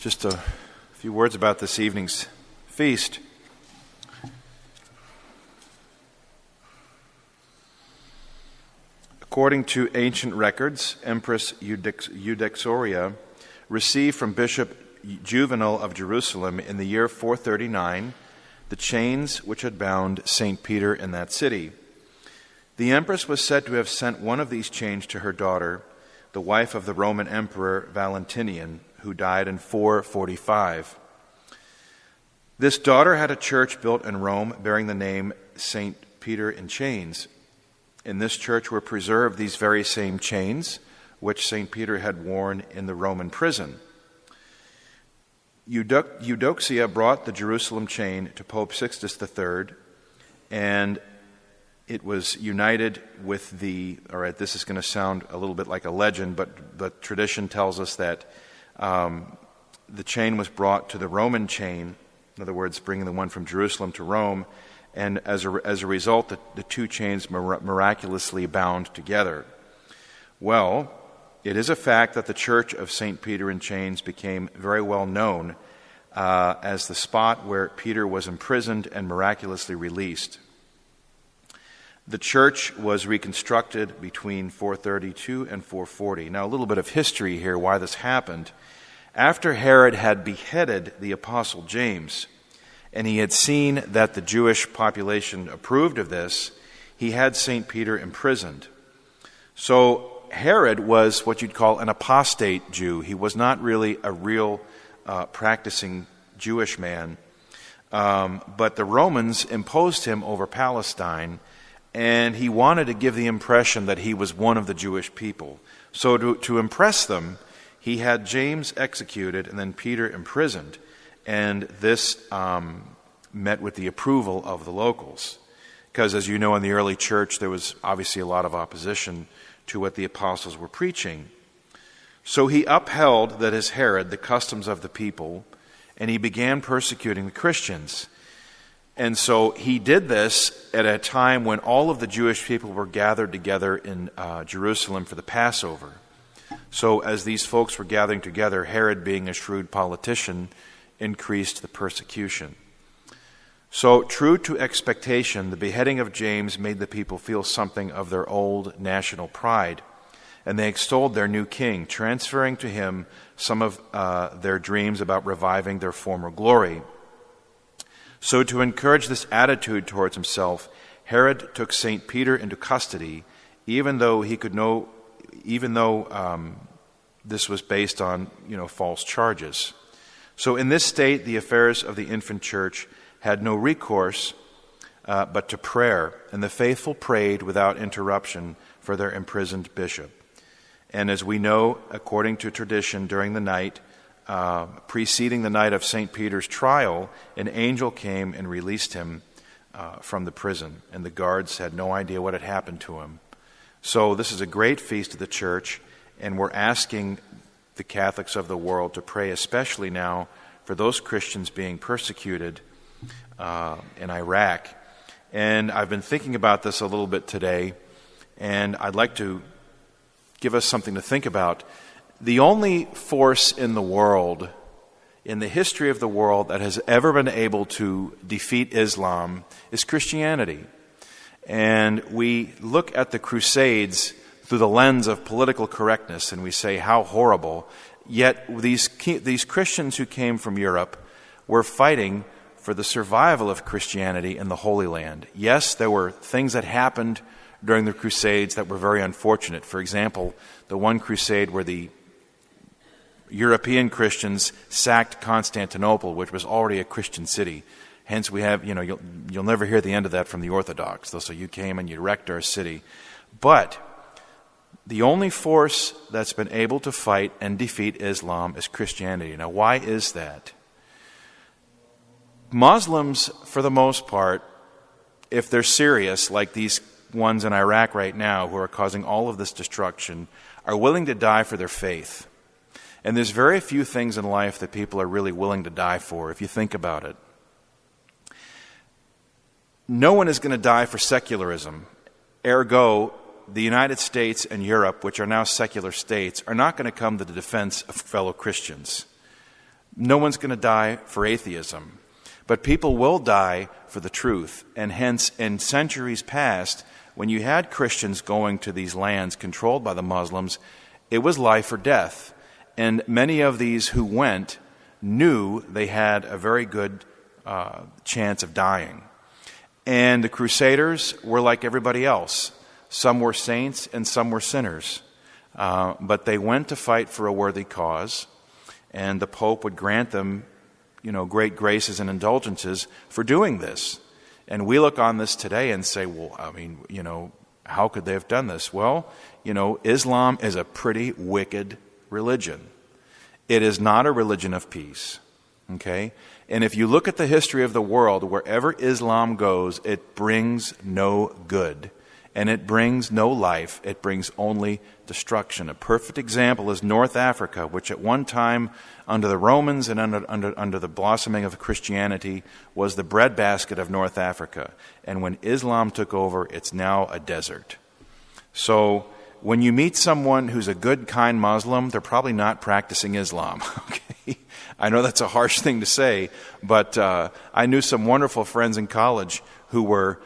Just a few words about this evening's feast. According to ancient records, Empress Eudoxia received from Bishop Juvenal of Jerusalem in the year 439 the chains which had bound St. Peter in that city. The empress was said to have sent one of these chains to her daughter, the wife of the Roman Emperor Valentinian, who died in 445. This daughter had a church built in Rome bearing the name St. Peter in Chains. In this church were preserved these very same chains which St. Peter had worn in the Roman prison. Eudoxia brought the Jerusalem chain to Pope Sixtus III, and it was united with this is going to sound a little bit like a legend, but tradition tells us that the chain was brought to the Roman chain, in other words, bringing the one from Jerusalem to Rome, and as a result, the two chains miraculously bound together. Well, it is a fact that the Church of St. Peter in Chains became very well known as the spot where Peter was imprisoned and miraculously released. The church was reconstructed between 432 and 440. Now, a little bit of history here, why this happened. After Herod had beheaded the Apostle James, and he had seen that the Jewish population approved of this, he had St. Peter imprisoned. So Herod was what you'd call an apostate Jew. He was not really a real practicing Jewish man. But the Romans imposed him over Palestine, and he wanted to give the impression that he was one of the Jewish people. So to impress them, he had James executed and then Peter imprisoned. And this met with the approval of the locals. Because as you know, in the early church, there was obviously a lot of opposition to what the apostles were preaching. So he upheld, that is Herod, the customs of the people, and he began persecuting the Christians. And so he did this at a time when all of the Jewish people were gathered together in Jerusalem for the Passover. So as these folks were gathering together, Herod, being a shrewd politician, increased the persecution. So true to expectation, the beheading of James made the people feel something of their old national pride, and they extolled their new king, transferring to him some of their dreams about reviving their former glory. So to encourage this attitude towards himself, Herod took St. Peter into custody, even though this was based on false charges. So in this state, the affairs of the infant church had no recourse but to prayer, and the faithful prayed without interruption for their imprisoned bishop. And as we know, according to tradition, during the night preceding the night of St. Peter's trial, an angel came and released him from the prison, and the guards had no idea what had happened to him. So this is a great feast of the church, and we're asking the Catholics of the world to pray especially now for those Christians being persecuted in Iraq. And I've been thinking about this a little bit today, and I'd like to give us something to think about. The only force in the world, in the history of the world, that has ever been able to defeat Islam is Christianity. And we look at the Crusades through the lens of political correctness, and we say, how horrible. Yet these Christians who came from Europe were fighting for the survival of Christianity in the Holy Land. Yes, there were things that happened during the Crusades that were very unfortunate. For example, the one crusade where the European Christians sacked Constantinople, which was already a Christian city. Hence we have, you'll never hear the end of that from the Orthodox. So you came and you wrecked our city. But the only force that's been able to fight and defeat Islam is Christianity. Now, why is that? Muslims, for the most part, if they're serious, like these ones in Iraq right now who are causing all of this destruction, are willing to die for their faith. And there's very few things in life that people are really willing to die for, if you think about it. No one is going to die for secularism. Ergo, the United States and Europe, which are now secular states, are not going to come to the defense of fellow Christians. No one's going to die for atheism. But people will die for the truth. And hence, in centuries past, when you had Christians going to these lands controlled by the Muslims, it was life or death. And many of these who went knew they had a very good chance of dying. And the Crusaders were like everybody else. Some were saints and some were sinners. But they went to fight for a worthy cause, and the Pope would grant them, great graces and indulgences for doing this. And we look on this today and say, well, how could they have done this? Well, Islam is a pretty wicked religion. It is not a religion of peace. Okay? And if you look at the history of the world, wherever Islam goes, it brings no good. And it brings no life. It brings only destruction. A perfect example is North Africa, which at one time, under the Romans and under the blossoming of Christianity, was the breadbasket of North Africa. And when Islam took over, it's now a desert. So when you meet someone who's a good, kind Muslim, they're probably not practicing Islam. Okay, I know that's a harsh thing to say, but I knew some wonderful friends in college who were...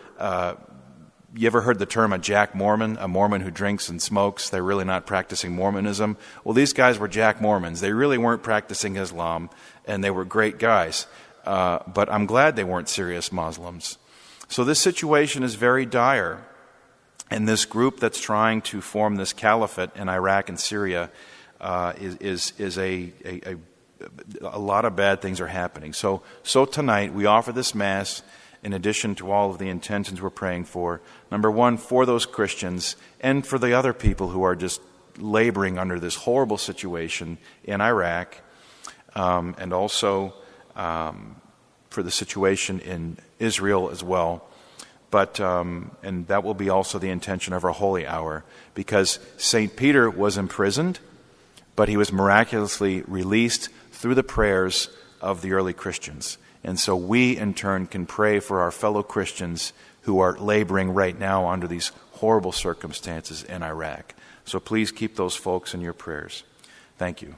You ever heard the term a Jack Mormon? A Mormon who drinks and smokes? They're really not practicing Mormonism. Well, these guys were Jack Mormons. They really weren't practicing Islam, and they were great guys. But I'm glad they weren't serious Muslims. So this situation is very dire. And this group that's trying to form this caliphate in Iraq and Syria is a lot of bad things are happening. So tonight we offer this Mass in addition to all of the intentions we're praying for. Number one, for those Christians and for the other people who are just laboring under this horrible situation in Iraq, and also for the situation in Israel as well. But and that will be also the intention of our Holy Hour, because St. Peter was imprisoned, but he was miraculously released through the prayers of the early Christians. And so we, in turn, can pray for our fellow Christians who are laboring right now under these horrible circumstances in Iraq. So please keep those folks in your prayers. Thank you.